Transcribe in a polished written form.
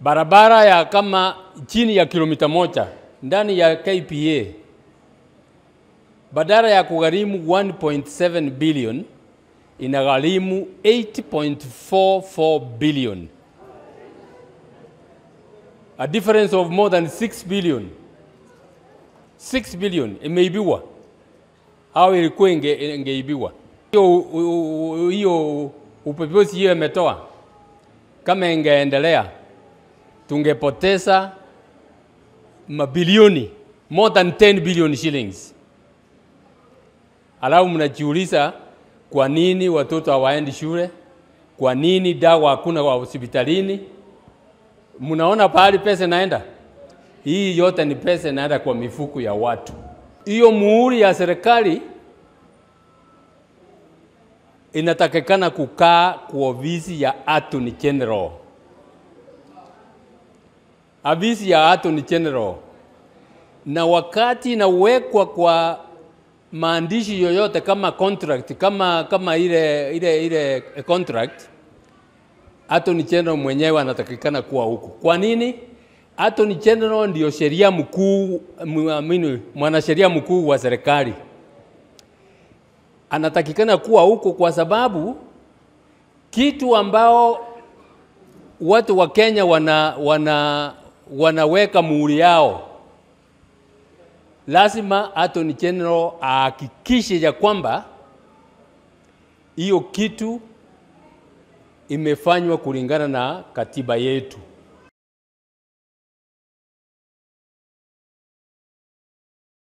barabara ya kama chini ya kilomita 1 ndani ya KPA badala ya kugharimu 1.7 billion inagharimu 8.44 billion. A difference of more than 6 billion. 6 billion imeibiwa. Au ilikuwa ingeibiwa. Hiyo upepesi hiyo imetoa. Kama ingeendelea tungepoteza mabilioni, more than 10 billion shillings. Alafu mnajiuliza kwa nini watoto hawaendi shule? Kwa nini dawa hakuna kwa hospitalini? Mnaona pahali pesa naenda? Hii yote ni pesa inaenda kwa mifuko ya watu. Hiyo muhuri ya serikali inatakikana kukaa kwa ofisi ya Attorney General. Ofisi ya Attorney General. Na wakati inawekwa kwa maandishi yoyote kama contract, kama ile contract, Attorney General mwenyewe anatakikana kuwa huko. Kwa nini? Attorney General ndio sheria mkuu, mwanasheria mkuu wa serikali. Anatakikana kuwa huko kwa sababu kitu ambao watu wa Kenya wanaweka muhuri yao, lazima Attorney General ahakikishe ya kwamba hiyo kitu imefanywa kulingana na katiba yetu.